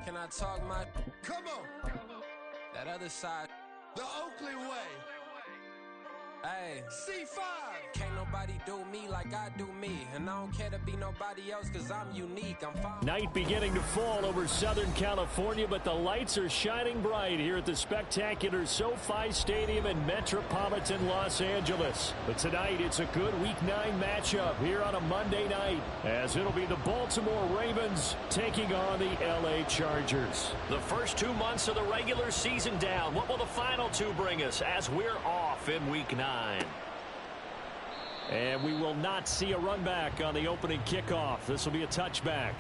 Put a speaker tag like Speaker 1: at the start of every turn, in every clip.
Speaker 1: Can I talk my...
Speaker 2: Come on.
Speaker 1: That other side.
Speaker 2: The Oakley way.
Speaker 1: Hey.
Speaker 2: C5.
Speaker 1: Can't nobody do me like I do me. And I don't care to be nobody else because I'm unique. I'm fine.
Speaker 3: Night beginning to fall over Southern California, but the lights are shining bright here at the spectacular SoFi Stadium in metropolitan Los Angeles. But tonight, it's a good Week 9 matchup here on a Monday night, as it'll be the Baltimore Ravens taking on the LA Chargers.
Speaker 4: The first 2 months of the regular season down. What will the final two bring us as we're off in Week 9?
Speaker 3: And we will not see a run back on the opening kickoff. This will be a touchback.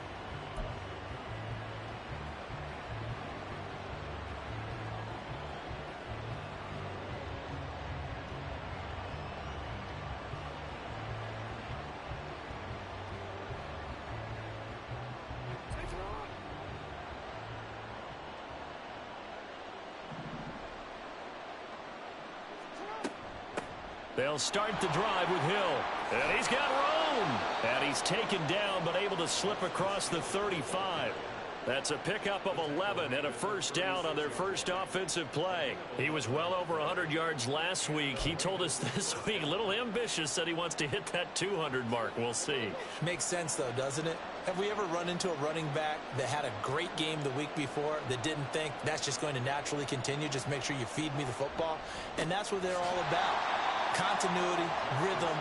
Speaker 3: They'll start the drive with Hill. And he's got room. And he's taken down, but able to slip across the 35. That's a pickup of 11 and a first down on their first offensive play. He was well over 100 yards last week. He told us this week, a little ambitious, that he wants to hit that 200 mark. We'll see.
Speaker 5: Makes sense, though, doesn't it? Have we ever run into a running back that had a great game the week before that didn't think that's just going to naturally continue? Just make sure you feed me the football. And that's what they're all about. Continuity, rhythm,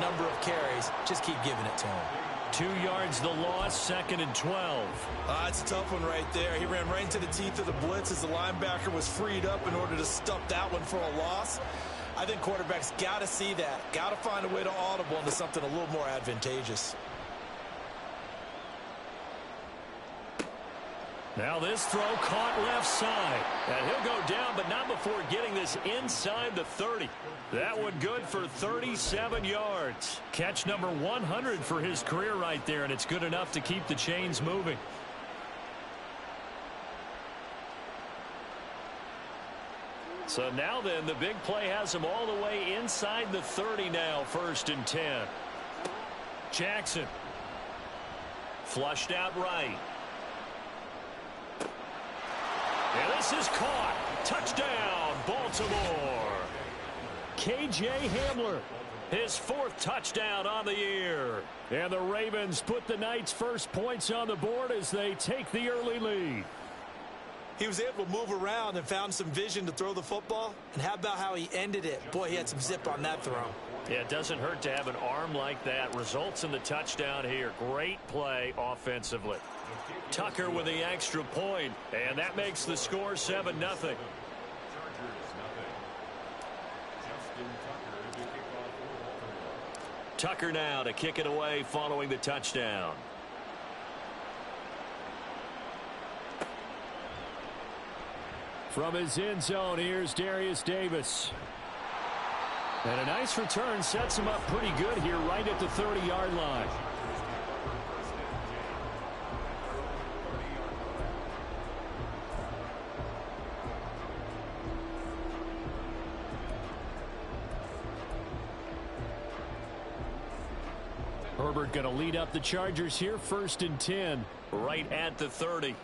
Speaker 5: number of carries. Just keep giving it to him.
Speaker 3: 2 yards the loss, 2nd and 12.
Speaker 6: It's a tough one right there. He ran right into the teeth of the blitz as the linebacker was freed up in order to stuff that one for a loss. I think quarterbacks got to see that. Got to find a way to audible into something a little more advantageous.
Speaker 3: Now this throw caught left side. And he'll go down, but not before getting this inside the 30. That one good for 37 yards. Catch number 100 for his career right there, and it's good enough to keep the chains moving. So now then, the big play has him all the way inside the 30 now, 1st and 10. Jackson. Flushed out right. And this is caught. Touchdown, Baltimore. KJ Hamler, his 4th touchdown on the year. And the Ravens put the night's first points on the board as they take the early lead.
Speaker 5: He was able to move around and found some vision to throw the football. And how about how he ended it? Boy, he had some zip on that throw.
Speaker 3: Yeah, it doesn't hurt to have an arm like that. Results in the touchdown here. Great play offensively. Tucker with the extra point, and that makes the score 7-0. Tucker now to kick it away following the touchdown. From his end zone, here's Darius Davis. And a nice return sets him up pretty good here right at the 30-yard line. Herbert going to lead up the Chargers here, 1st and 10, right at the 30.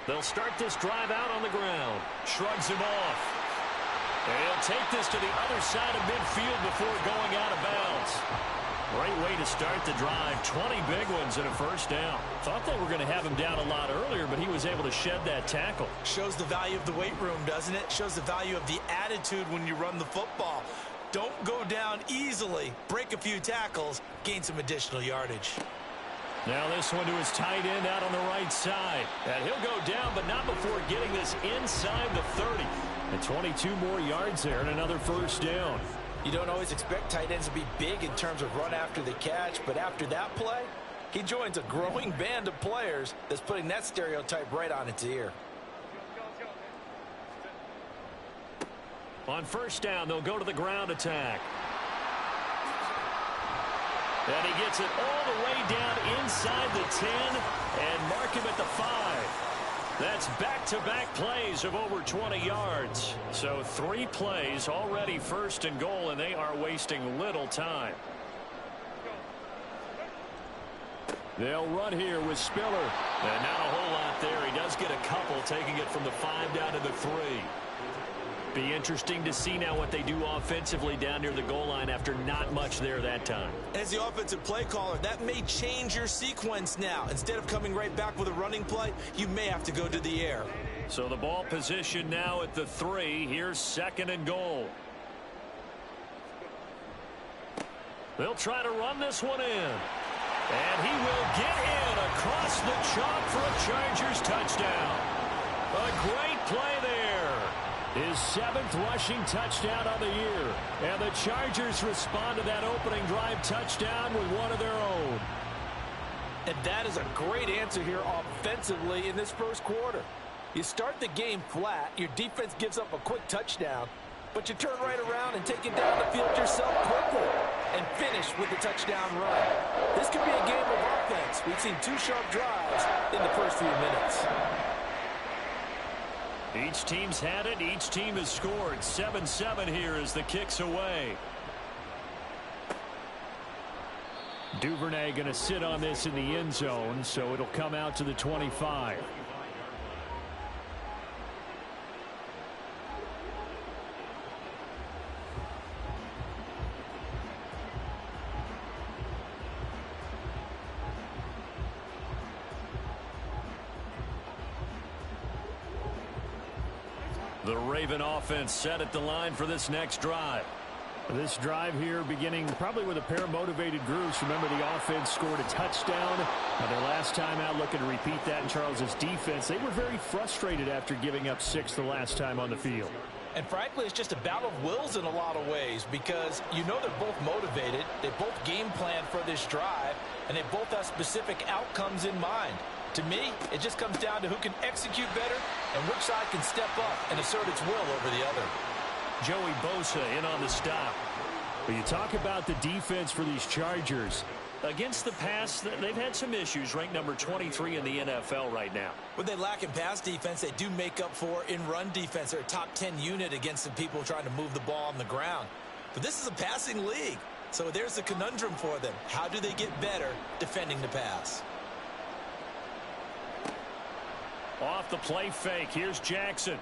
Speaker 3: They'll start this drive out on the ground. Shrugs him off. And he'll take this to the other side of midfield before going out of bounds. Great way to start the drive. 20 big ones and a first down. Thought they were going to have him down a lot earlier, but he was able to shed that tackle.
Speaker 5: Shows the value of the weight room, doesn't it? Shows the value of the attitude when you run the football. Don't go down easily. Break a few tackles. Gain some additional yardage.
Speaker 3: Now this one to his tight end out on the right side. And he'll go down, but not before getting this inside the 30. And 22 more yards there and another first down.
Speaker 5: You don't always expect tight ends to be big in terms of run after the catch, but after that play, he joins a growing band of players that's putting that stereotype right on its ear.
Speaker 4: On first down, they'll go to the ground attack. And he gets it all the way down inside the 10 and mark him at the 5. That's back-to-back plays of over 20 yards. So 3 plays already first and goal, and they are wasting little time. They'll run here with Spiller. And not a whole lot there. He does get a couple, taking it from the 5 down to the 3. Be interesting to see now what they do offensively down near the goal line after not much there that time.
Speaker 6: As the offensive play caller, that may change your sequence now. Instead of coming right back with a running play, you may have to go to the air.
Speaker 4: So the ball position now at the 3. Here's second and goal. They'll try to run this one in. And he will get in across the chalk for a Chargers touchdown. A great play there. His 7th rushing touchdown on the year. And the Chargers respond to that opening drive touchdown with one of their own.
Speaker 5: And that is a great answer here offensively in this first quarter. You start the game flat, your defense gives up a quick touchdown, but you turn right around and take it down the field yourself quickly and finish with the touchdown run. This could be a game of offense. We've seen 2 sharp drives in the first few minutes.
Speaker 4: Each team's had it. Each team has scored. 7-7 here as the kick's away. Duvernay going to sit on this in the end zone, so it'll come out to the 25. The Raven offense set at the line for this next drive. This drive here beginning probably with a pair of motivated groups. Remember, the offense scored a touchdown. Their last time out, looking to repeat that in Charles's defense. They were very frustrated after giving up 6 the last time on the field.
Speaker 5: And frankly, it's just a battle of wills in a lot of ways because you know they're both motivated. They both game plan for this drive, and they both have specific outcomes in mind. To me, it just comes down to who can execute better and which side can step up and assert its will over the other.
Speaker 4: Joey Bosa in on the stop. But you talk about the defense for these Chargers. Against the pass, they've had some issues, ranked number 23 in the NFL right now.
Speaker 5: When they lack in pass defense, they do make up for in run defense. They're a top 10 unit against the people trying to move the ball on the ground. But this is a passing league, so there's the conundrum for them. How do they get better defending the pass?
Speaker 4: Off the play fake, here's Jackson.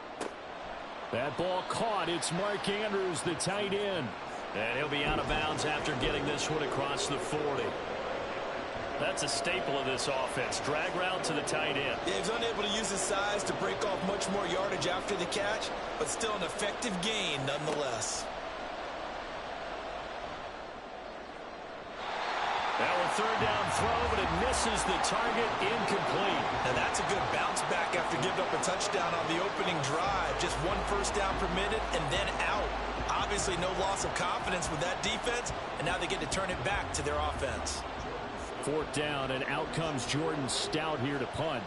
Speaker 4: That ball caught. It's Mark Andrews, the tight end. And he'll be out of bounds after getting this one across the 40. That's a staple of this offense. Drag route to the tight end.
Speaker 6: Yeah, he's unable to use his size to break off much more yardage after the catch, but still an effective gain nonetheless.
Speaker 4: Now a third down throw, but it misses the target, incomplete.
Speaker 6: Now that's a good bounce back after giving up a touchdown on the opening drive. Just 1 first down permitted and then out. Obviously no loss of confidence with that defense, and now they get to turn it back to their offense.
Speaker 4: 4th down, and out comes Jordan Stout here to punt.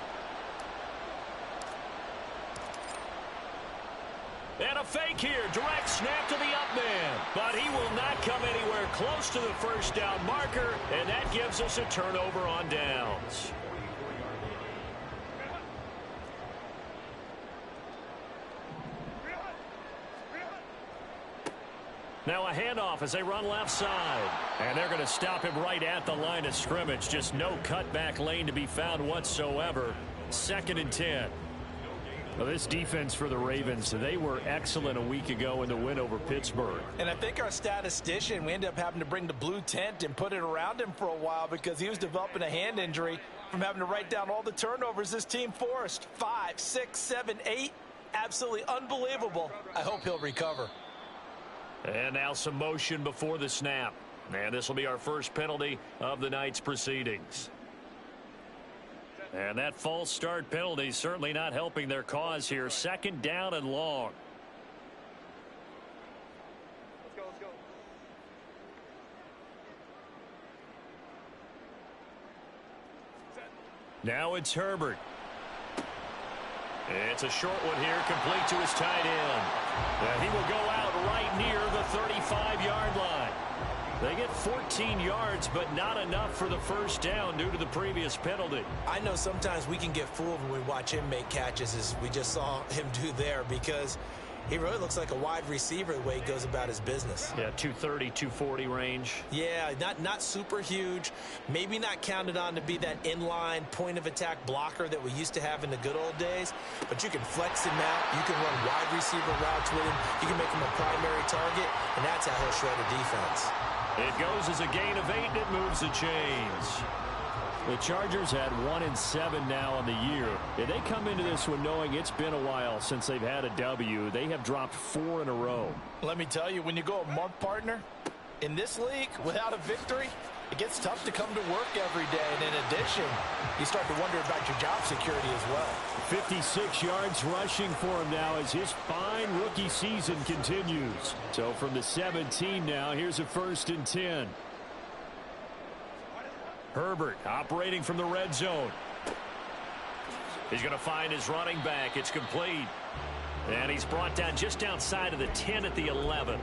Speaker 4: And a fake here, direct snap to the up man. But he will not come anywhere close to the first down marker, and that gives us a turnover on downs. Now a handoff as they run left side. And they're going to stop him right at the line of scrimmage. Just no cutback lane to be found whatsoever. 2nd and 10. Well, this defense for the Ravens, they were excellent a week ago in the win over Pittsburgh.
Speaker 5: And I think our statistician, we ended up having to bring the blue tent and put it around him for a while because he was developing a hand injury from having to write down all the turnovers this team forced. 5, 6, 7, 8. Absolutely unbelievable. I hope he'll recover.
Speaker 4: And now some motion before the snap. And this will be our first penalty of the night's proceedings. And that false start penalty certainly not helping their cause here. 2nd down and long.
Speaker 2: Let's go.
Speaker 3: Now it's Herbert. It's a short one here, complete to his tight end. He will go out right near the 35-yard line. They get 14 yards, but not enough for the first down due to the previous penalty.
Speaker 5: I know sometimes we can get fooled when we watch him make catches, as we just saw him do there, because he really looks like a wide receiver the way he goes about his business.
Speaker 3: Yeah, 230, 240 range.
Speaker 5: Yeah, not super huge. Maybe not counted on to be that inline point-of-attack blocker that we used to have in the good old days. But you can flex him out. You can run wide receiver routes with him. You can make him a primary target, and that's how he'll shred a defense.
Speaker 3: It goes as a gain of 8, and it moves the chains.
Speaker 4: The Chargers had 1-7 now on the year. If they come into this one knowing it's been a while since they've had a W, they have dropped 4 in a row.
Speaker 6: Let me tell you, when you go a month, partner, in this league, without a victory, it gets tough to come to work every day. And in addition, you start to wonder about your job security as well.
Speaker 4: 56 yards rushing for him now as his fine rookie season continues. So from the 17 now, here's a 1st and 10. Herbert operating from the red zone.
Speaker 3: He's going to find his running back. It's complete. And he's brought down just outside of the 10 at the 11.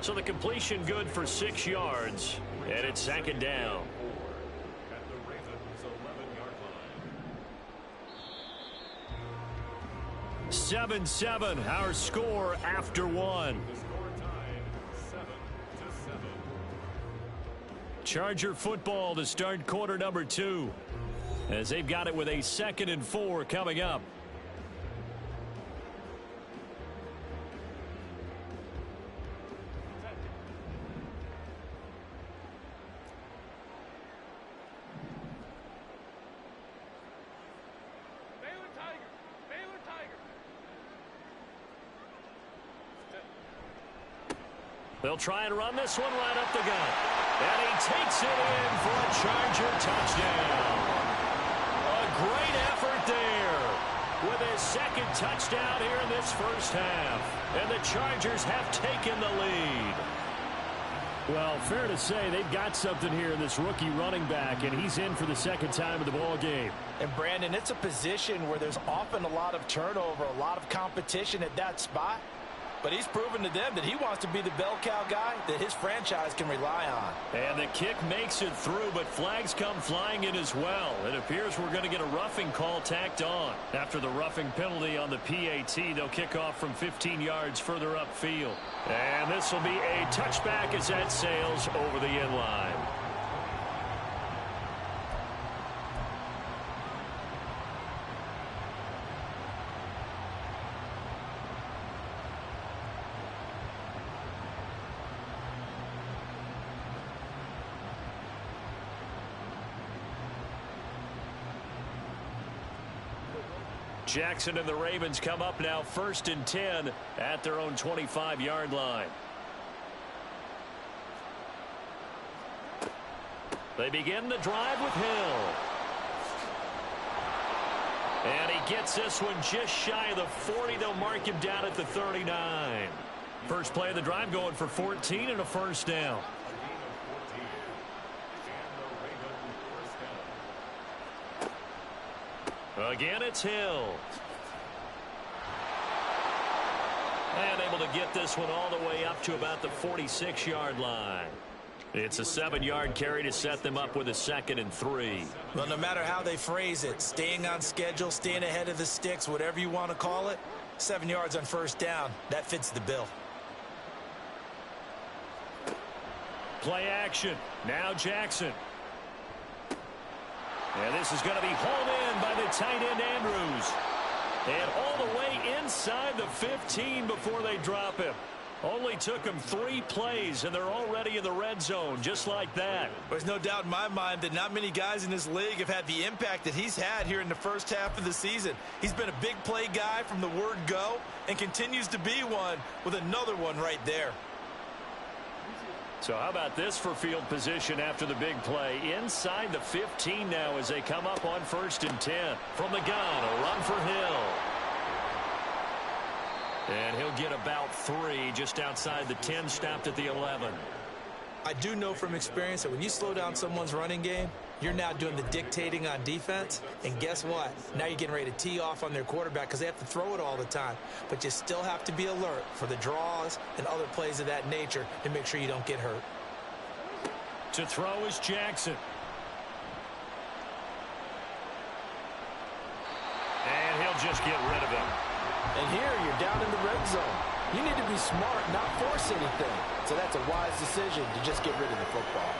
Speaker 3: So the completion good for 6 yards. And it's 2nd down.
Speaker 4: – 7-7, our score after 1. Charger football to start quarter number 2, as they've got it with a 2nd and 4 coming up.
Speaker 3: They'll try and run this one right up the gut. And he takes it in for a Charger touchdown. A great effort there with his 2nd touchdown here in this first half. And the Chargers have taken the lead.
Speaker 4: Well, fair to say they've got something here in this rookie running back, and he's in for the 2nd time of the ball game.
Speaker 6: And, Brandon, it's a position where there's often a lot of turnover, a lot of competition at that spot. But he's proven to them that he wants to be the bell cow guy that his franchise can rely on.
Speaker 3: And the kick makes it through, but flags come flying in as well. It appears we're going to get a roughing call tacked on. After the roughing penalty on the PAT, they'll kick off from 15 yards further upfield. And this will be a touchback as that sails over the end line. Jackson and the Ravens come up now 1st and 10 at their own 25-yard line. They begin the drive with Hill. And he gets this one just shy of the 40. They'll mark him down at the 39. First play of the drive going for 14 and a 1st down. Again, it's Hill. And able to get this one all the way up to about the 46-yard line. It's a 7-yard carry to set them up with a 2nd and 3.
Speaker 5: Well, no matter how they phrase it, staying on schedule, staying ahead of the sticks, whatever you want to call it, 7 yards on 1st down, that fits the bill.
Speaker 3: Play action. Now Jackson. And this is going to be hauled in by the tight end Andrews. And all the way inside the 15 before they drop him. Only took him 3 plays, and they're already in the red zone, just like that.
Speaker 6: There's no doubt in my mind that not many guys in this league have had the impact that he's had here in the first half of the season. He's been a big play guy from the word go and continues to be one with another one right there.
Speaker 3: So how about this for field position after the big play? Inside the 15 now as they come up on 1st and 10. From the gun, a run for Hill. And he'll get about 3 just outside the 10, stopped at the 11.
Speaker 5: I do know from experience that when you slow down someone's running game, You're now doing the dictating on defense, and guess what? Now you're getting ready to tee off on their quarterback because they have to throw it all the time. But you still have to be alert for the draws and other plays of that nature to make sure you don't get hurt.
Speaker 3: To throw is Jackson. And he'll just get rid of him.
Speaker 7: And here you're down in the red zone. You need to be smart, not force anything. So that's a wise decision to just get rid of the football.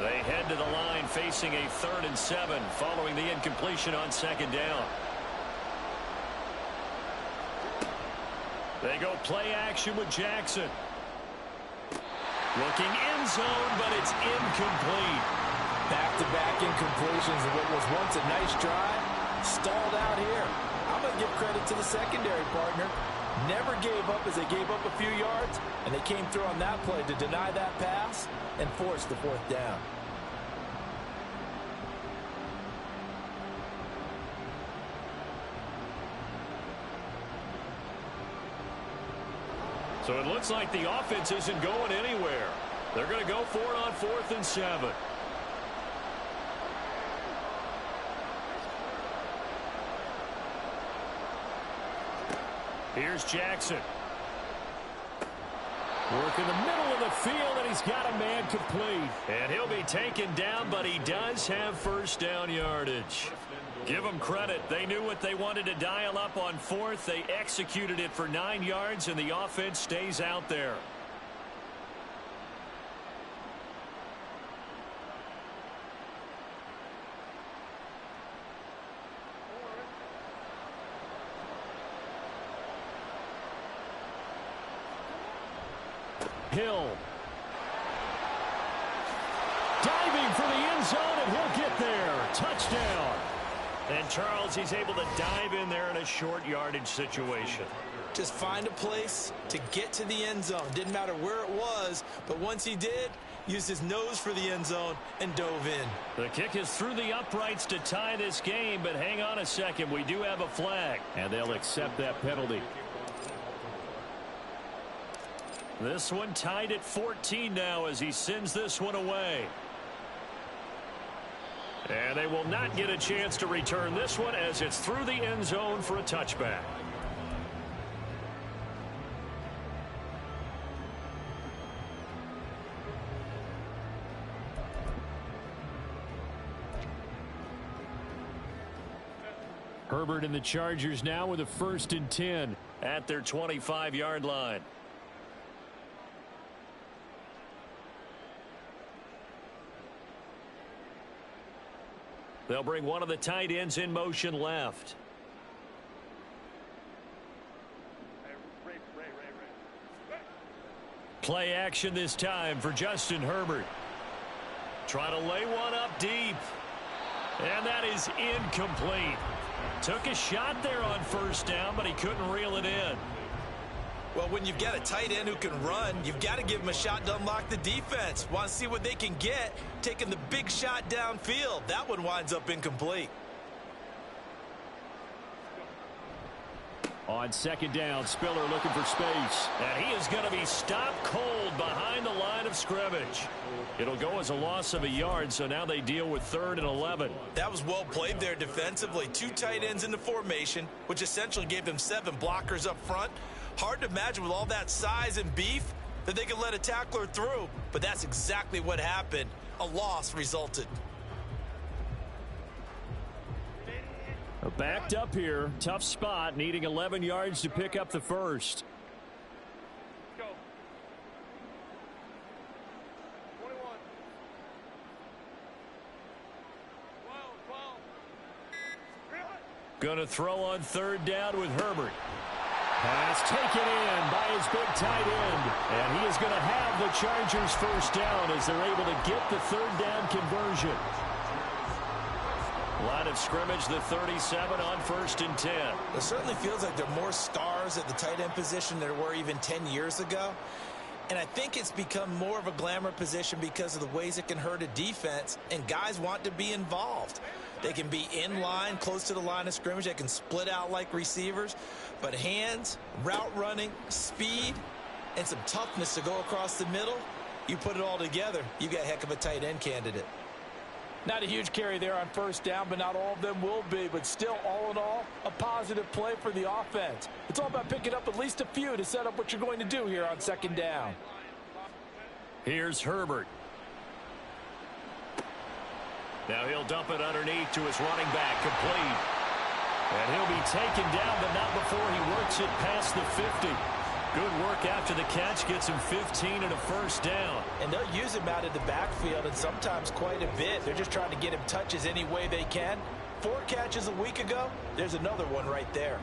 Speaker 3: They head to the line facing a 3rd and 7 following the incompletion on 2nd down. They go play action with Jackson. Looking end zone, but it's incomplete.
Speaker 7: Back-to-back incompletions of what was once a nice drive. Stalled out here. I'm going to give credit to the secondary partner. Never gave up as they gave up a few yards, and they came through on that play to deny that pass and force the 4th down.
Speaker 3: So it looks like the offense isn't going anywhere. They're going to go for it on 4th and 7. Here's Jackson. Work in the middle of the field, and he's got a man complete. And he'll be taken down, but he does have 1st down yardage. Give them credit. They knew what they wanted to dial up on 4th. They executed it for 9 yards, and the offense stays out there. Hill. Diving for the end zone, and he'll get there. Touchdown. And Charles, he's able to dive in there in a short yardage situation.
Speaker 5: Just find a place to get to the end zone. Didn't matter where it was, but once he did, used his nose for the end zone and dove in.
Speaker 3: The kick is through the uprights to tie this game, but hang on a second. We do have a flag, and they'll accept that penalty. This one tied at 14 now as he sends this one away. And they will not get a chance to return this one as it's through the end zone for a touchback. Herbert and the Chargers now with a 1st and 10 at their 25-yard line. They'll bring one of the tight ends in motion left. Play action this time for Justin Herbert. Try to lay one up deep. And that is incomplete. Took a shot there on 1st down, but he couldn't reel it in.
Speaker 6: Well, when you've got a tight end who can run, you've got to give him a shot to unlock the defense. Want to see what they can get, taking the big shot downfield. That one winds up incomplete.
Speaker 3: On 2nd down, Spiller looking for space. And he is going to be stopped cold behind the line of scrimmage. It'll go as a loss of a yard, so now they deal with 3rd and 11.
Speaker 6: That was well played there defensively. 2 tight ends in the formation, which essentially gave them 7 blockers up front. Hard to imagine with all that size and beef that they could let a tackler through, but that's exactly what happened. A loss resulted.
Speaker 3: Backed up here, tough spot, needing 11 yards to pick up the 1st.
Speaker 2: Go. 21. 12.
Speaker 3: Gonna throw on 3rd down with Herbert. Pass taken in by his big tight end. And he is going to have the Chargers 1st down as they're able to get the 3rd down conversion. Line of scrimmage, the 37 on 1st and 10.
Speaker 5: It certainly feels like there are more stars at the tight end position than there were even 10 years ago. And I think it's become more of a glamour position because of the ways it can hurt a defense, and guys want to be involved. They can be in line, close to the line of scrimmage. They can split out like receivers. But hands, route running, speed, and some toughness to go across the middle, you put it all together, you got a heck of a tight end candidate.
Speaker 7: Not a huge carry there on first down, but not all of them will be. But still, all in all, a positive play for the offense. It's all about picking up at least a few to set up what you're going to do here on second down.
Speaker 3: Here's Herbert. Now he'll dump it underneath to his running back, complete. And he'll be taken down, but not before he works it past the 50. Good work after the catch, gets him 15 and a first down.
Speaker 5: And they'll use him out of the backfield, and sometimes quite a bit. They're just trying to get him touches any way they can. 4 catches a week ago, there's another one right there.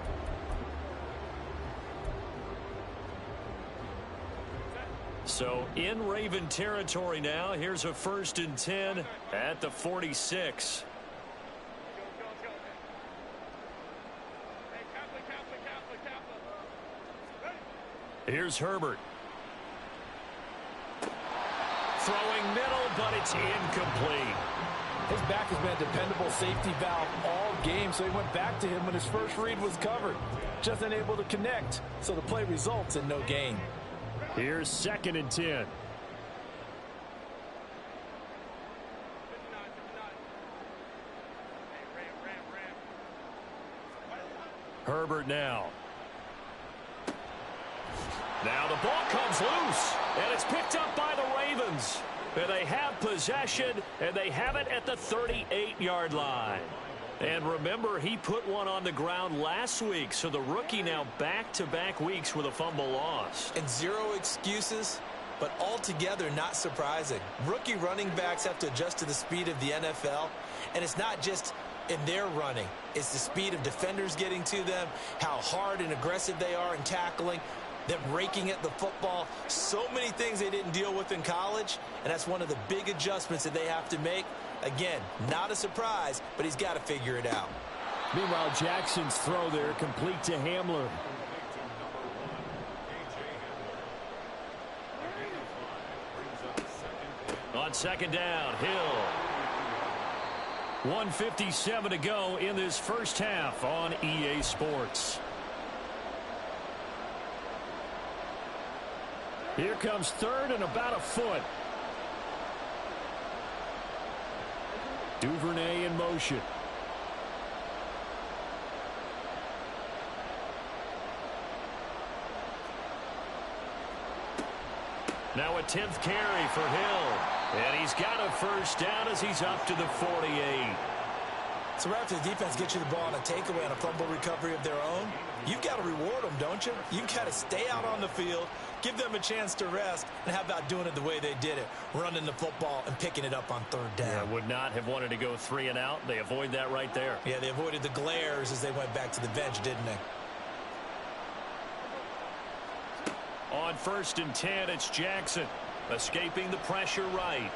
Speaker 3: So in Raven territory now. Here's a 1st and 10 at the 46. Here's Herbert. Throwing middle, but it's incomplete.
Speaker 7: His back has been a dependable safety valve all game, so he went back to him when his first read was covered. Just unable to connect, so the play results in no gain.
Speaker 3: Here's 2nd and 10. Herbert now. Now the ball comes loose, and it's picked up by the Ravens. And they have possession, and they have it at the 38-yard line. And remember, he put one on the ground last week, so the rookie now back-to-back weeks with a fumble lost.
Speaker 5: And 0 excuses, but altogether not surprising. Rookie running backs have to adjust to the speed of the NFL, and it's not just in their running. It's the speed of defenders getting to them, how hard and aggressive they are in tackling, them raking at the football. So many things they didn't deal with in college, and that's one of the big adjustments that they have to make. Again, not a surprise, but he's got to figure it out.
Speaker 4: Meanwhile, Jackson's throw there complete to Hamler.
Speaker 3: On 2nd down, Hill. 1:57 to go in this first half on EA Sports.
Speaker 4: Here comes 3rd and about a foot. Duvernay in motion.
Speaker 3: Now a 10th carry for Hill. And he's got a first down as he's up to the 48.
Speaker 5: So right after the defense gets you the ball on a takeaway on a fumble recovery of their own, you've got to reward them, don't you? You've got to stay out on the field, give them a chance to rest, and how about doing it the way they did it, running the football and picking it up on 3rd down.
Speaker 3: Yeah, would not have wanted to go 3 and out. They avoid that right there.
Speaker 5: Yeah, they avoided the glares as they went back to the bench, didn't they?
Speaker 3: On 1st and 10, it's Jackson, escaping the pressure right.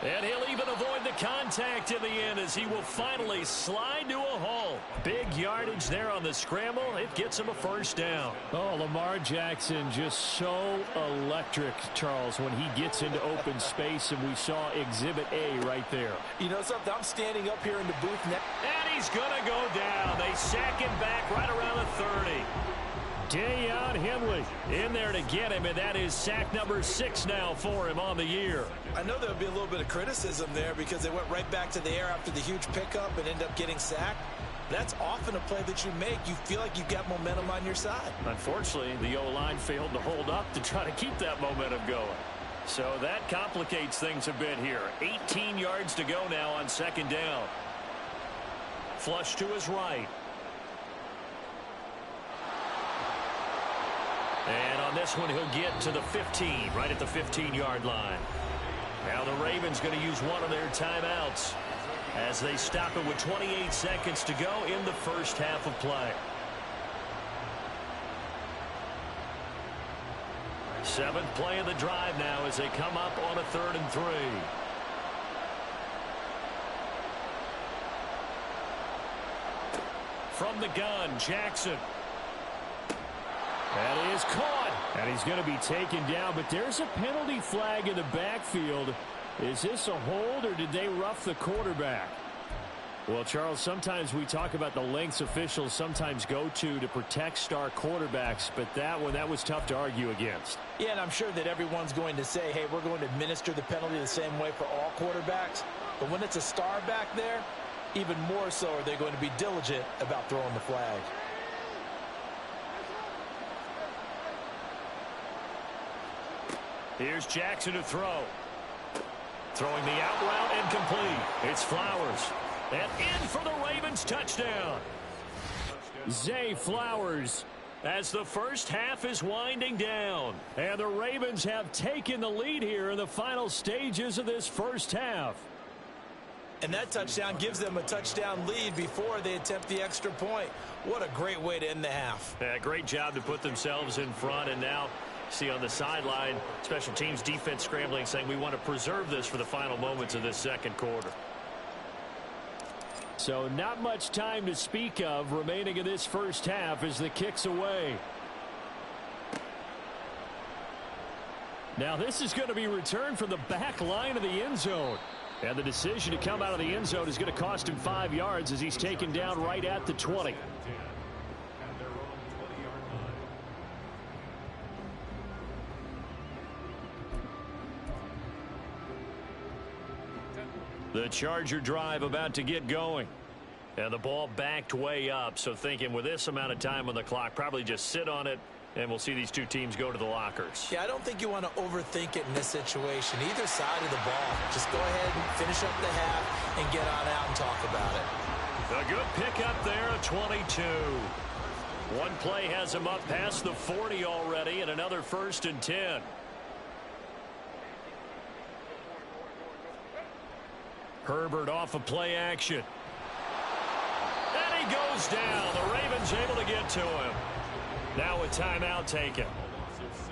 Speaker 3: And he'll even avoid the contact in the end as he will finally slide to a halt. Big yardage there on the scramble. It gets him a first down.
Speaker 4: Oh, Lamar Jackson just so electric, Charles, when he gets into open space, and we saw Exhibit A right there.
Speaker 7: You know something? I'm standing up here in the booth now.
Speaker 3: And he's going to go down. They sack him back right around the 30.
Speaker 4: Deion Henley in there to get him, and that is sack number 6 now for him on the year.
Speaker 5: I know there'll be a little bit of criticism there because they went right back to the air after the huge pickup and end up getting sacked. That's often a play that you make. You feel like you've got momentum on your side.
Speaker 3: Unfortunately, the O-line failed to hold up to try to keep that momentum going. So that complicates things a bit here. 18 yards to go now on 2nd down. Flush to his right. And on this one, he'll get to the 15, right at the 15-yard line. Now the Ravens going to use one of their timeouts as they stop it with 28 seconds to go in the first half of play. 7th play of the drive now as they come up on a 3rd and 3. From the gun, Jackson. That is caught. And he's going to be taken down, but there's a penalty flag in the backfield. Is this a hold, or did they rough the quarterback? Well, Charles, sometimes we talk about the lengths officials sometimes go to protect star quarterbacks, but that was tough to argue against.
Speaker 5: Yeah, and I'm sure that everyone's going to say, hey, we're going to administer the penalty the same way for all quarterbacks. But when it's a star back there, even more so are they going to be diligent about throwing the flag.
Speaker 3: Here's Jackson to throw. Throwing the out route and complete. It's Flowers. And in for the Ravens touchdown. Zay Flowers as the first half is winding down. And the Ravens have taken the lead here in the final stages of this first half.
Speaker 5: And that touchdown gives them a touchdown lead before they attempt the extra point. What a great way to end the half.
Speaker 3: Yeah, great job to put themselves in front, and now see on the sideline, special teams defense scrambling, saying we want to preserve this for the final moments of this second quarter. So not much time to speak of remaining in this first half as the kick's away. Now this is going to be returned from the back line of the end zone. And the decision to come out of the end zone is going to cost him 5 yards as he's taken down right at the 20. The Charger drive about to get going. And the ball backed way up. So thinking with this amount of time on the clock, probably just sit on it, and we'll see these two teams go to the lockers.
Speaker 5: Yeah, I don't think you want to overthink it in this situation. Either side of the ball. Just go ahead and finish up the half and get on out and talk about it.
Speaker 3: A good pickup there at 22. One play has him up past the 40 already, and another 1st and 10. Herbert off of play action. And he goes down. The Ravens able to get to him. Now a timeout taken.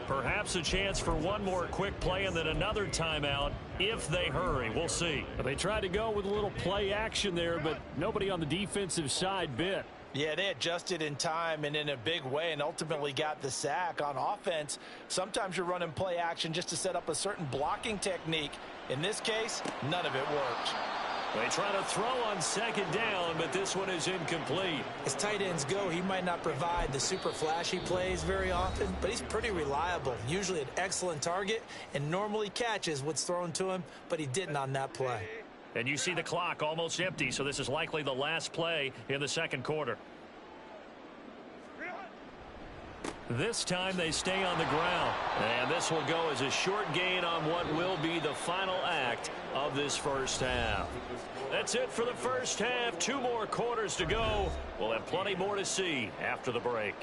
Speaker 3: Perhaps a chance for one more quick play and then another timeout if they hurry. We'll see. They tried to go with a little play action there, but nobody on the defensive side bit.
Speaker 5: Yeah, they adjusted in time and in a big way and ultimately got the sack. On offense, sometimes you're running play action just to set up a certain blocking technique. In this case, none of it worked.
Speaker 3: They try to throw on 2nd down, but this one is incomplete.
Speaker 5: As tight ends go, he might not provide the super flashy plays very often, but he's pretty reliable. Usually an excellent target and normally catches what's thrown to him, but he didn't on that play.
Speaker 3: And you see the clock almost empty, so this is likely the last play in the second quarter. This time they stay on the ground. And this will go as a short gain on what will be the final act of this first half. That's it for the first half. 2 more quarters to go. We'll have plenty more to see after the break.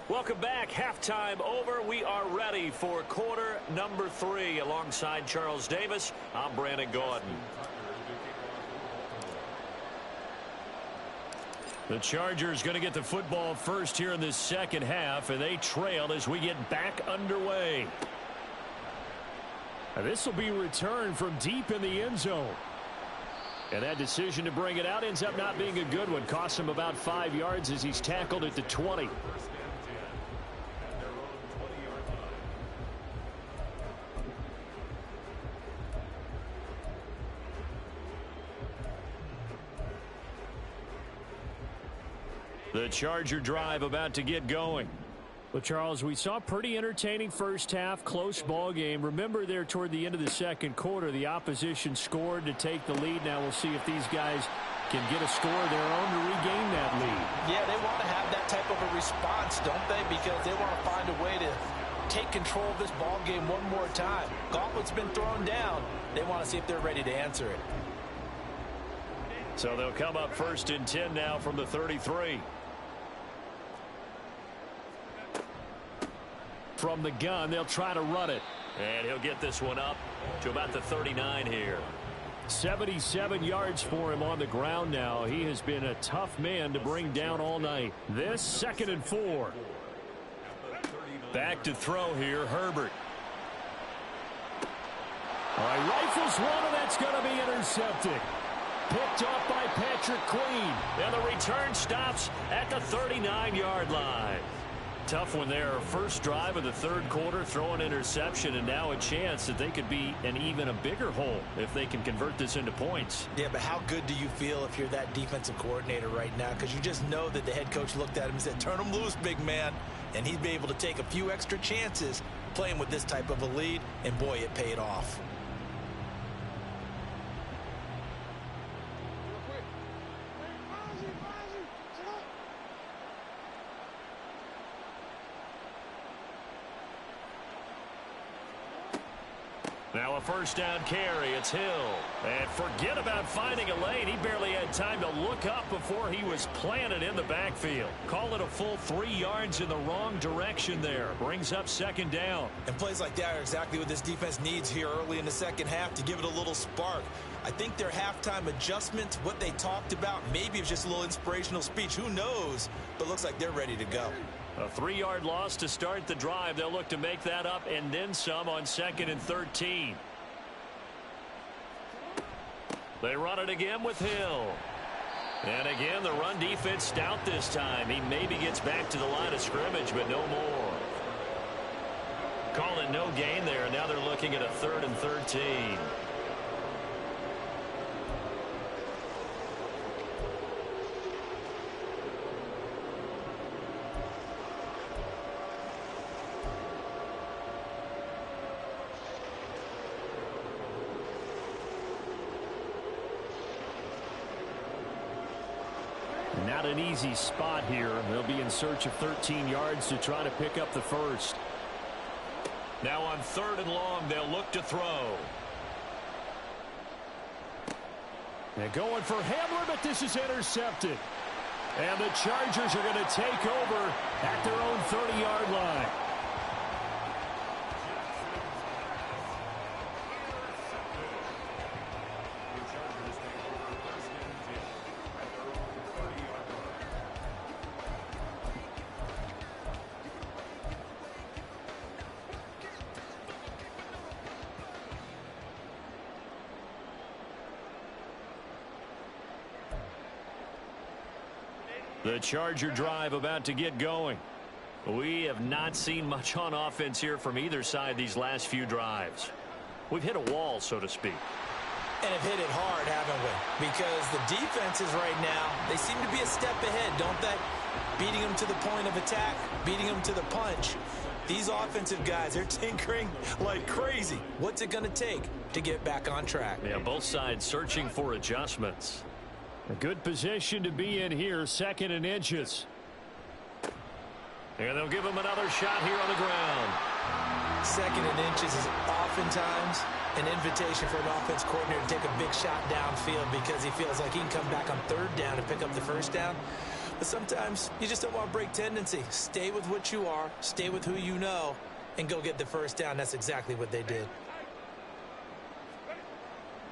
Speaker 3: Welcome back. Halftime over. We are ready for quarter number 3. Alongside Charles Davis, I'm Brandon Gaudin. The Chargers going to get the football first here in this second half, and they trail as we get back underway. And this will be returned from deep in the end zone. And that decision to bring it out ends up not being a good one. Costs him about 5 yards as he's tackled at the 20. The Charger drive about to get going. Well, Charles, we saw a pretty entertaining first half, close ball game. Remember there toward the end of the second quarter, the opposition scored to take the lead. Now we'll see if these guys can get a score of their own to regain that lead.
Speaker 5: Yeah, they want to have that type of a response, don't they? Because they want to find a way to take control of this ball game one more time. Gauntlet's been thrown down. They want to see if they're ready to answer it.
Speaker 3: So they'll come up 1st and 10 now from the 33. From the gun, they'll try to run it. And he'll get this one up to about the 39 here. 77 yards for him on the ground now. He has been a tough man to bring down all night. This 2nd and 4. Back to throw here, Herbert. All right, rifles one, and that's going to be intercepted. Picked off by Patrick Queen. And the return stops at the 39-yard line. Tough one there. First drive of the third quarter, throw an interception, and now a chance that they could be in even a bigger hole if they can convert this into points.
Speaker 5: Yeah, but how good do you feel if you're that defensive coordinator right now? Because you just know that the head coach looked at him and said, turn him loose, big man. And he'd be able to take a few extra chances playing with this type of a lead, and boy, it paid off.
Speaker 3: Now a first down carry. It's Hill. And forget about finding a lane. He barely had time to look up before he was planted in the backfield. Call it a full 3 yards in the wrong direction there. Brings up second down.
Speaker 5: And plays like that are exactly what this defense needs here early in the second half to give it a little spark. I think their halftime adjustments, what they talked about, maybe it's just a little inspirational speech. Who knows? But looks like they're ready to go.
Speaker 3: A 3-yard loss to start the drive. They'll look to make that up and then some on 2nd and 13. They run it again with Hill. And again, the run defense stout this time. He maybe gets back to the line of scrimmage, but no more. Call it no gain there. Now they're looking at a 3rd and 13. Not an easy spot here. They'll be in search of 13 yards to try to pick up the first. Now on 3rd and long, they'll look to throw.
Speaker 4: They're going for Hamler, but this is intercepted. And the Chargers are going to take over at their own 30-yard line.
Speaker 3: The Charger drive about to get going. We have not seen much on offense here from either side these last few drives. We've hit a wall, so to speak.
Speaker 5: And have hit it hard, haven't we? Because the defenses right now, they seem to be a step ahead, don't they? Beating them to the point of attack, beating them to the punch. These offensive guys, they're tinkering like crazy. What's it going to take to get back on track?
Speaker 3: Yeah, both sides searching for adjustments.
Speaker 4: A good position to be in here, 2nd and inches.
Speaker 3: And they'll give him another shot here on the ground.
Speaker 5: 2nd and inches is oftentimes an invitation for an offense coordinator to take a big shot downfield because he feels like he can come back on 3rd down and pick up the first down. But sometimes you just don't want to break tendency. Stay with what you are, stay with who you know, and go get the first down. That's exactly what they did.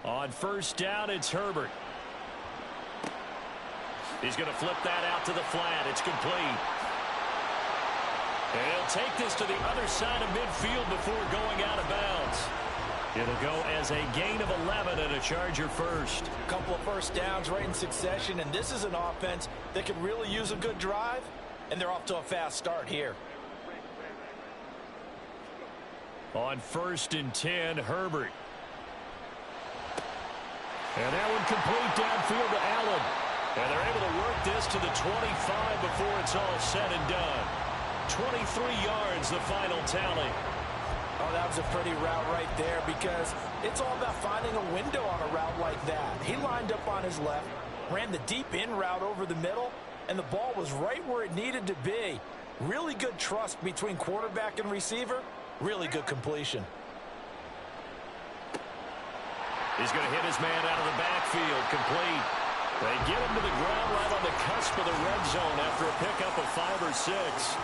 Speaker 3: On 1st down, it's Herbert. He's going to flip that out to the flat. It's complete. And he'll take this to the other side of midfield before going out of bounds. It'll go as a gain of 11 and a Charger first.
Speaker 5: A couple of first downs right in succession, and this is an offense that could really use a good drive, and they're off to a fast start here.
Speaker 3: On 1st and 10, Herbert.
Speaker 4: And that one complete downfield to Allen.
Speaker 3: And they're able to work this to the 25 before it's all said and done. 23 yards, the final tally.
Speaker 5: Oh, that was a pretty route right there because it's all about finding a window on a route like that. He lined up on his left, ran the deep in route over the middle, and the ball was right where it needed to be. Really good trust between quarterback and receiver. Really good completion.
Speaker 3: He's going to hit his man out of the backfield, complete. They get him to the ground right on the cusp of the red zone after a pickup of 5 or 6.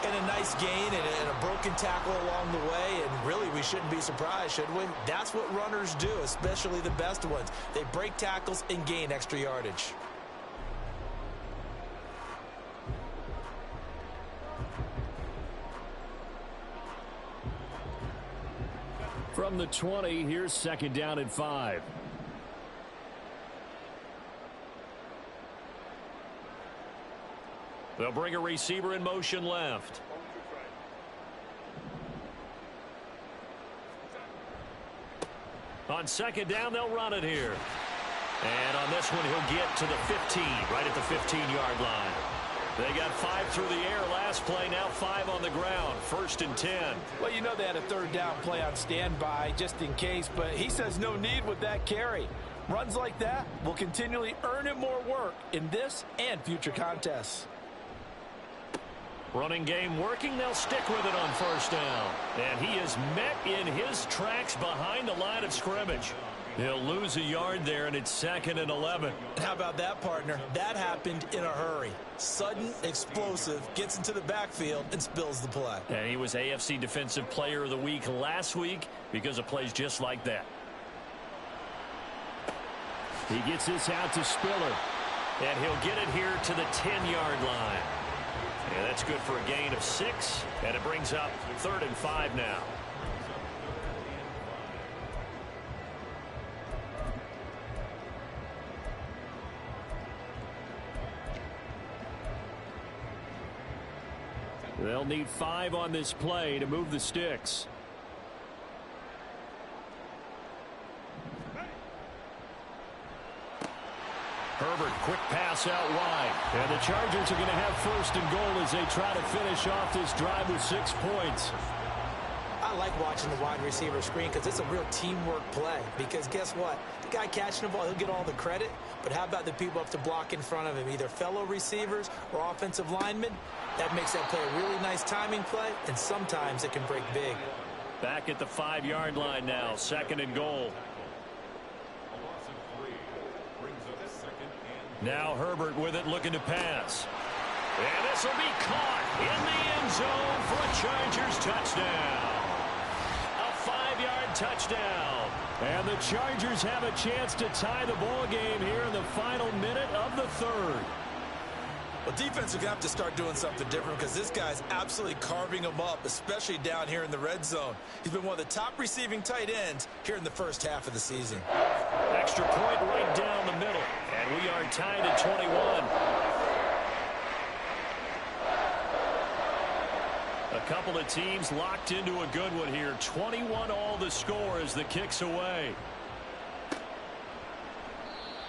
Speaker 5: And a nice gain and a broken tackle along the way. And really, we shouldn't be surprised, should we? That's what runners do, especially the best ones. They break tackles and gain extra yardage.
Speaker 4: From
Speaker 3: from the 20. Here's second down and 5. They'll bring a receiver in motion left. On second down, they'll run it here. And on this one, he'll get to the 15, right at the 15-yard line. They got 5 through the air last play, now 5 on the ground. 1st and 10.
Speaker 7: Well, you know they had a third down play on standby just in case, but he says no need with that carry. Runs like that will continually earn him more work in this and future contests.
Speaker 3: Running game working. They'll stick with it on 1st down. And he is met in his tracks behind the line of scrimmage. He'll lose a yard there, and it's 2nd and 11.
Speaker 5: How about that, partner? That happened in a hurry. Sudden, explosive, gets into the backfield, and spills the play.
Speaker 3: And he was AFC Defensive Player of the Week last week because of plays just like that. He gets this out to Spiller. And he'll get it here to the 10-yard line. And that's good for a gain of 6. And it brings up 3rd and 5 now. They'll need 5 on this play to move the sticks. Herbert, quick pass out wide. And the Chargers are going to have 1st and goal as they try to finish off this drive with 6 points.
Speaker 5: I like watching the wide receiver screen because it's a real teamwork play. Because guess what? The guy catching the ball, he'll get all the credit. But how about the people up to block in front of him, either fellow receivers or offensive linemen? That makes that play a really nice timing play, and sometimes it can break big.
Speaker 3: Back at the 5-yard line now, 2nd and goal. Now Herbert with it, looking to pass. And this will be caught in the end zone for a Chargers touchdown. A 5-yard touchdown. And the Chargers have a chance to tie the ball game here in the final minute of the 3rd.
Speaker 6: Well, defense are going to have to start doing something different because this guy's absolutely carving them up, especially down here in the red zone. He's been one of the top receiving tight ends here in the first half of the season.
Speaker 3: Extra point right down the middle. And we are tied at 21. A couple of teams locked into a good one here. 21 all the score as the kick's away.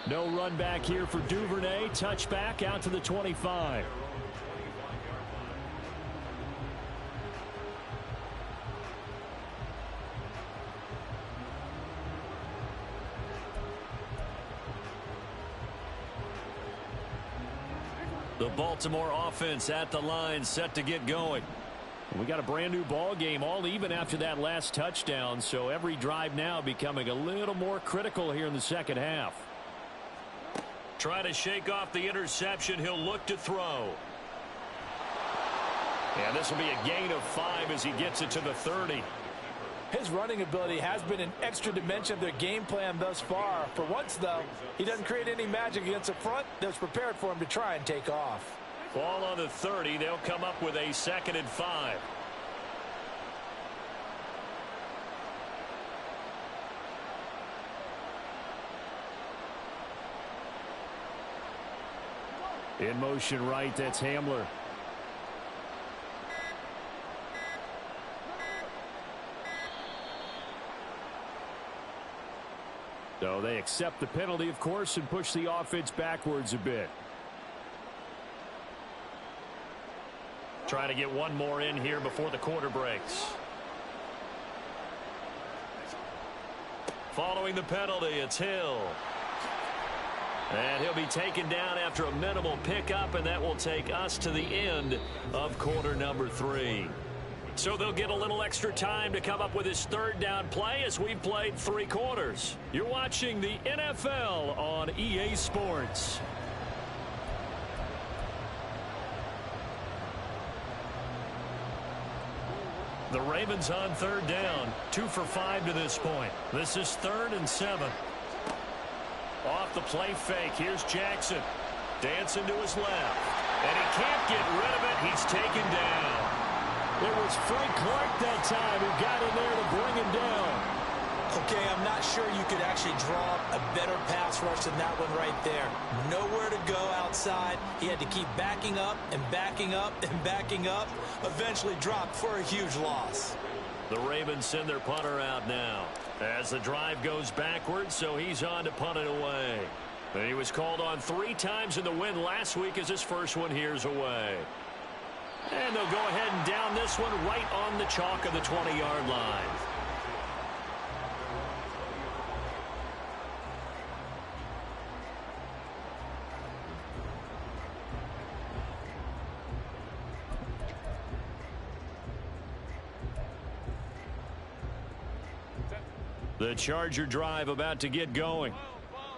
Speaker 3: No run back here for Duvernay. Touchback out to the 25. The Baltimore offense at the line, set to get going. We got a brand new ball game, all even after that last touchdown, so every drive now becoming a little more critical here in the second half. Try to shake off the interception. He'll look to throw. And this will be a gain of 5 as he gets it to the 30.
Speaker 7: His running ability has been an extra dimension of their game plan thus far. For once, though, he doesn't create any magic against the front that's prepared for him to try and take off.
Speaker 3: Ball on the 30. They'll come up with a 2nd and 5. In motion right, that's Hamler. So they accept the penalty, of course, and push the offense backwards a bit. Try to get one more in here before the quarter breaks. Following the penalty, it's Hill. And he'll be taken down after a minimal pickup, and that will take us to the end of quarter number 3. So they'll get a little extra time to come up with his 3rd down play as we've played 3 quarters. You're watching the NFL on EA Sports. The Ravens on 3rd down, 2 for 5 to this point. This is 3rd and 7. Off the play fake, here's Jackson. Dancing to his left. And he can't get rid of it. He's taken down. It was Frank Clark that time who got in there to bring him down.
Speaker 5: Okay, I'm not sure you could actually draw a better pass rush than that one right there. Nowhere to go outside. He had to keep backing up and backing up and backing up. Eventually dropped for a huge loss.
Speaker 3: The Ravens send their punter out now as the drive goes backwards, so he's on to punt it away. And he was called on 3 times in the win last week as his first one here's away. And they'll go ahead and down this one right on the chalk of the 20-yard line. The Charger drive about to get going.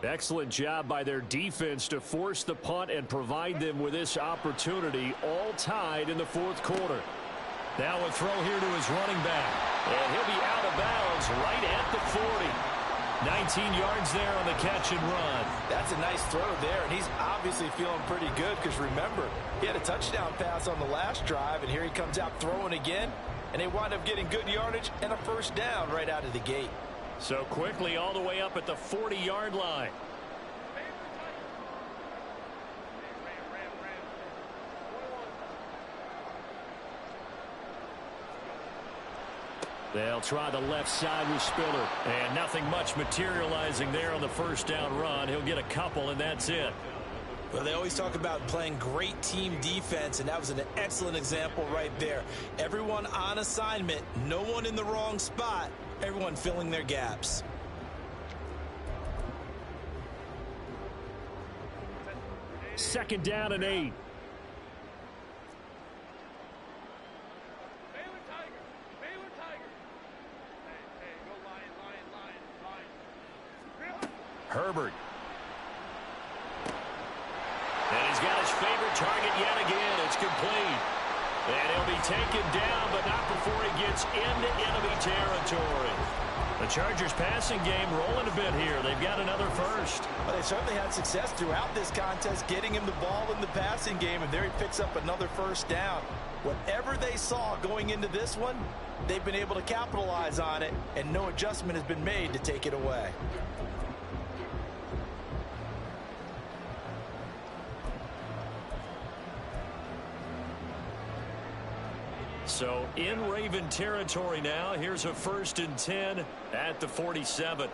Speaker 3: Excellent job by their defense to force the punt and provide them with this opportunity, all tied in the 4th quarter. Now a throw here to his running back. And he'll be out of bounds right at the 40. 19 yards there on the catch and run.
Speaker 7: That's a nice throw there, and he's obviously feeling pretty good because, remember, he had a touchdown pass on the last drive, and here he comes out throwing again, and they wind up getting good yardage and a first down right out of the gate.
Speaker 3: So quickly all the way up at the 40-yard line. They'll try the left side with Spiller. And nothing much materializing there on the first down run. He'll get a couple, and that's it.
Speaker 5: Well, they always talk about playing great team defense, and that was an excellent example right there. Everyone on assignment, no one in the wrong spot, everyone filling their gaps.
Speaker 3: Second down and 8. Herbert. And he's got his favorite target yet again. It's complete. And he'll be taken down, but not before he gets into enemy territory. The Chargers passing game rolling a bit here. They've got another first.
Speaker 7: Well, they certainly had success throughout this contest getting him the ball in the passing game, and there he picks up another first down. Whatever they saw going into this one, they've been able to capitalize on it, and no adjustment has been made to take it away.
Speaker 3: So in Raven territory now. Here's a 1st and 10 at the 47.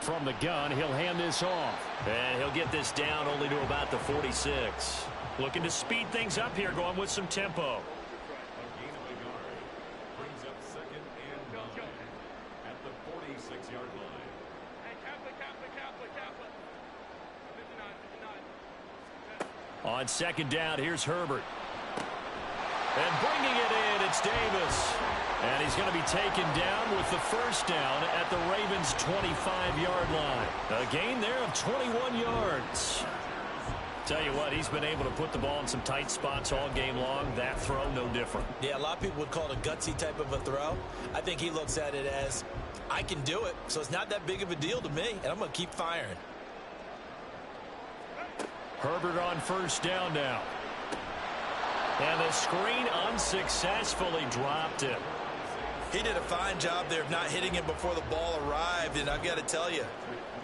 Speaker 3: From the gun, he'll hand this off. And he'll get this down only to about the 46. Looking to speed things up here, going with some tempo.
Speaker 4: Brings up 2nd and 9 at the 46-yard line.
Speaker 3: On 2nd down, here's Herbert. And bringing it in, it's Davis. And he's going to be taken down with the first down at the Ravens' 25-yard line. A gain there of 21 yards. Tell you what, he's been able to put the ball in some tight spots all game long. That throw, no different.
Speaker 5: Yeah, a lot of people would call it a gutsy type of a throw. I think he looks at it as, I can do it, so it's not that big of a deal to me, and I'm going to keep firing.
Speaker 3: Herbert on first down now. And the screen unsuccessfully dropped him.
Speaker 6: He did a fine job there of not hitting him before the ball arrived, and I've got to tell you,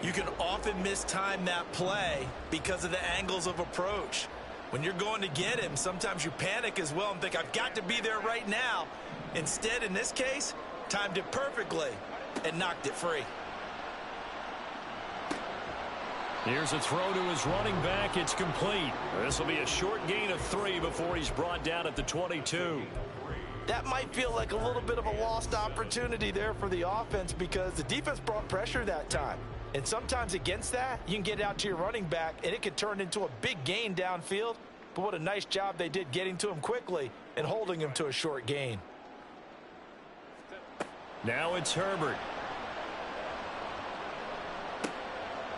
Speaker 6: you can often mistime that play because of the angles of approach. When you're going to get him, sometimes you panic as well and think, I've got to be there right now. Instead, in this case, timed it perfectly and knocked it free.
Speaker 3: Here's a throw to his running back. It's complete. This will be a short gain of 3 before he's brought down at the 22.
Speaker 7: That might feel like a little bit of a lost opportunity there for the offense because the defense brought pressure that time. And sometimes against that, you can get out to your running back, and it could turn into a big gain downfield. But what a nice job they did getting to him quickly and holding him to a short gain.
Speaker 3: Now it's Herbert.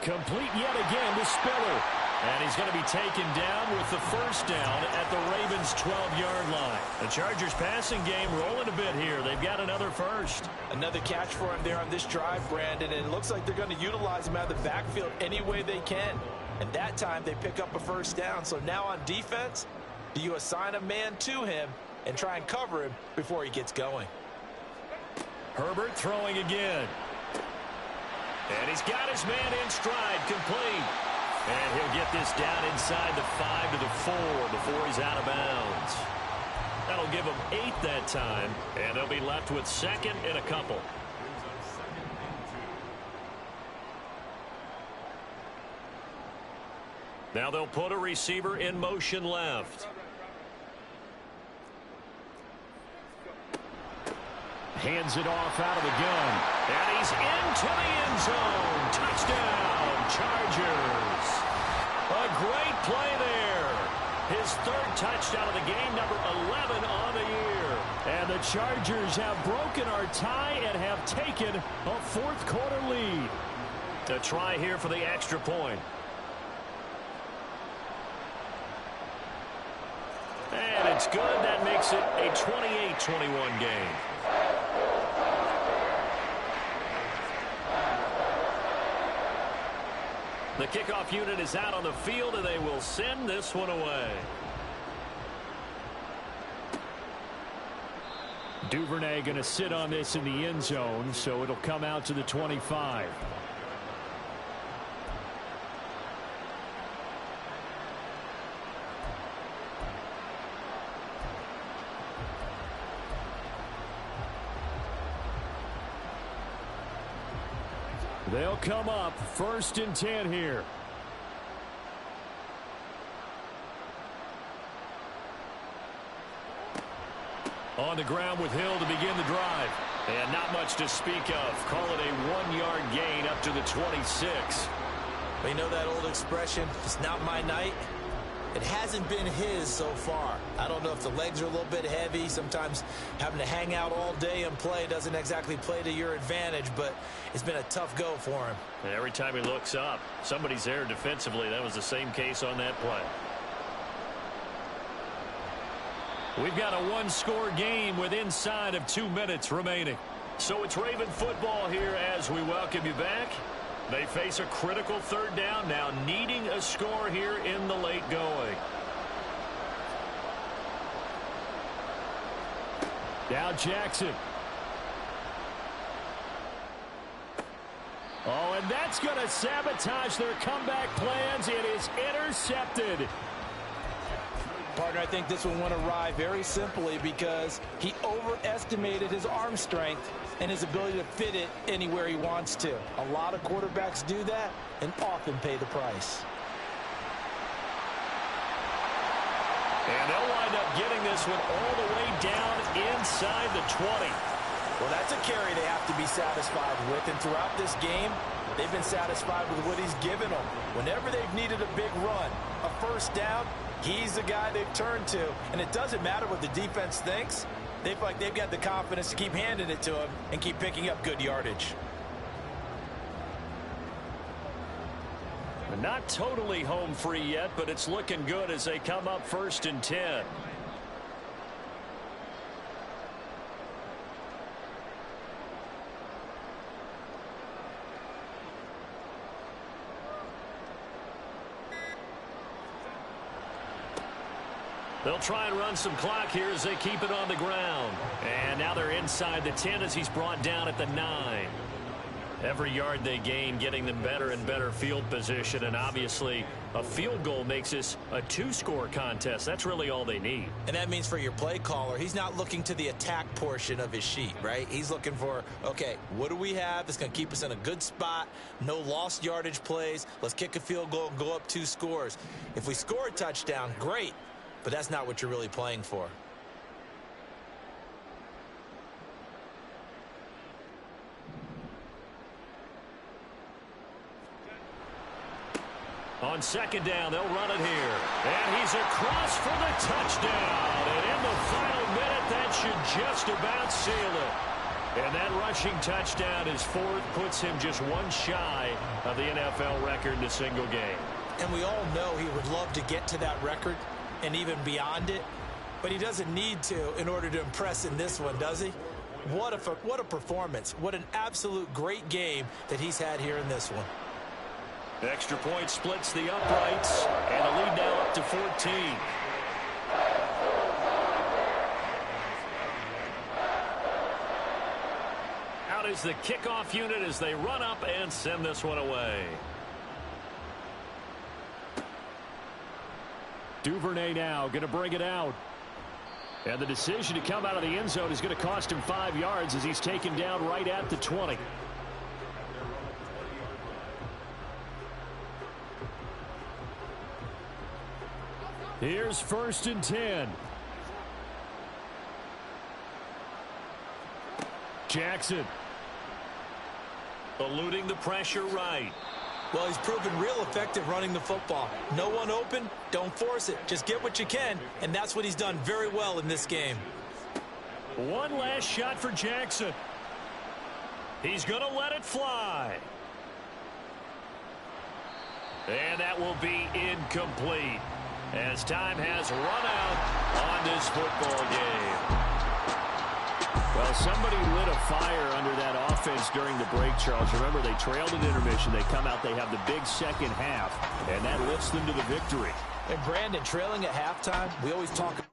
Speaker 3: Complete yet again to Spiller. And he's going to be taken down with the first down at the Ravens' 12-yard line. The Chargers passing game rolling a bit here. They've got another first.
Speaker 7: Another catch for him there on this drive, Brandon, and it looks like they're going to utilize him out of the backfield any way they can. And that time they pick up a first down. So now on defense,
Speaker 5: Do you assign a man to him and try and cover him before he gets going?
Speaker 3: Herbert throwing again. And he's got his man in stride, complete. And he'll get this down inside the 5 to the 4 before he's out of bounds. That'll give him 8 that time, and they'll be left with second and a couple. Now they'll put a receiver in motion left. Hands it off out of the gun. And he's into the end zone. Touchdown, Chargers. A great play there. His third touchdown of the game, number 11 on the year.
Speaker 4: And the Chargers have broken our tie and have taken a fourth-quarter lead.
Speaker 3: A try here for the extra point. And it's good. That makes it a 28-21 game. The kickoff unit is out on the field, and they will send this one away.
Speaker 4: Duvernay going to sit on this in the end zone, so it'll come out to the 25. They'll come up 1st and 10 here.
Speaker 3: On the ground with Hill to begin the drive. And not much to speak of. Call it a 1-yard gain up to the 26.
Speaker 5: Well, you know that old expression, it's not my night? It hasn't been his so far. I don't know if the legs are a little bit heavy. Sometimes having to hang out all day and play doesn't exactly play to your advantage, but it's been a tough go for him.
Speaker 3: And every time he looks up, somebody's there defensively. That was the same case on that play.
Speaker 4: We've got a one-score game with inside of 2 minutes remaining.
Speaker 3: So it's Raven football here as we welcome you back. They face a critical third down now, needing a score here in the late going.
Speaker 4: Now Jackson. Oh, and that's going to sabotage their comeback plans. It is intercepted.
Speaker 7: Partner, I think this one went awry very simply because he overestimated his arm strength and his ability to fit it anywhere he wants to. A lot of quarterbacks do that and often pay the price.
Speaker 3: And they'll wind up getting this one all the way down inside the 20.
Speaker 7: Well, that's a carry they have to be satisfied with, and throughout this game, they've been satisfied with what he's given them. Whenever they've needed a big run, a first down, he's the guy they've turned to. And it doesn't matter what the defense thinks. They feel like they've got the confidence to keep handing it to him and keep picking up good yardage.
Speaker 3: Not totally home free yet, but it's looking good as they come up 1st and 10. They'll try and run some clock here as they keep it on the ground. And now they're inside the 10 as he's brought down at the 9. Every yard they gain getting them better and better field position. And obviously a field goal makes this a 2-score contest. That's really all they need.
Speaker 5: And that means for your play caller, he's not looking to the attack portion of his sheet, right? He's looking for, okay, what do we have that's going to keep us in a good spot? No lost yardage plays. Let's kick a field goal and go up 2 scores. If we score a touchdown, great. But that's not what you're really playing for.
Speaker 3: On 2nd down, they'll run it here. And he's across for the touchdown. And in the final minute, that should just about seal it. And that rushing touchdown is 4th, puts him just 1 shy of the NFL record in a single game.
Speaker 5: And we all know he would love to get to that record and even beyond it, but he doesn't need to in order to impress in this one, does he? What a performance. What an absolute great game that he's had here in this one.
Speaker 3: Extra point splits the uprights, and the lead now up to 14. is the kickoff unit as they run up and send this one away. Duvernay now going to bring it out. And the decision to come out of the end zone is going to cost him 5 yards as he's taken down right at the 20. Here's 1st and 10. Jackson. Eluding the pressure right.
Speaker 5: Well, he's proven real effective running the football. No one open, don't force it. Just get what you can, and that's what he's done very well in this game.
Speaker 3: One last shot for Jackson. He's going to let it fly. And that will be incomplete as time has run out on this football game. Well, somebody lit a fire under that offense during the break, Charles. Remember, they trailed at intermission. They come out, they have the big second half, and that lifts them to the victory.
Speaker 5: And Brandon, trailing at halftime, we always talk.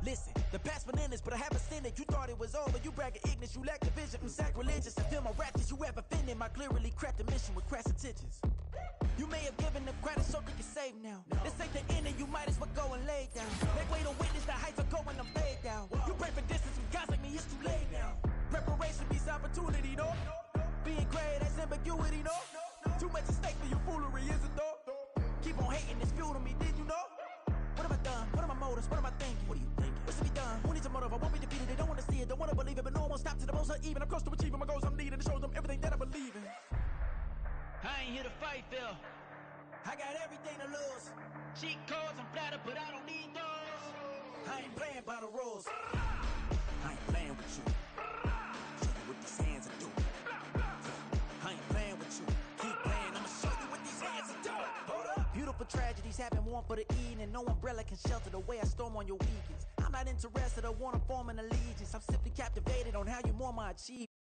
Speaker 8: Listen, the past bananas, but I haven't seen it. You thought it was over, you bragging ignorance, you lack the vision. I'm sacrilegious, I feel my rap, did you ever offended? My clearly crafted mission with crass intentions. You may have given them credit so they can save now. This ain't the end and you might as well go and lay down. Make way to witness the heights are going, I'm laid down. You pray for distance with guys like me, it's too late now. Preparation beats opportunity, no? Being great, that's ambiguity, no? Too much at stake for your foolery, is it though? Keep on hating, it's fuel to me, did you know? What have I done? What are my motives? What am I thinking? What are you thinking? What's to be done? Who needs a motive? I won't be defeated. They don't want to see it, don't want to believe it, but no one won't stop to the most even. I'm close to achieving my goals. I'm needing to show them everything that I believe in. I ain't here to fight, Phil. I got everything to lose. Cheat codes, I'm flattered, but I don't need those. I ain't playing by the rules. I ain't playing with you. Show you what these hands are doing. I ain't playing with you. Keep playing, I'ma show you what these hands are doing. Hold up. Beautiful tragedies happen, one for the evening. No umbrella can shelter the way I storm on your weekends. I'm not interested, I want to form an allegiance. I'm simply captivated on how you more my achievements.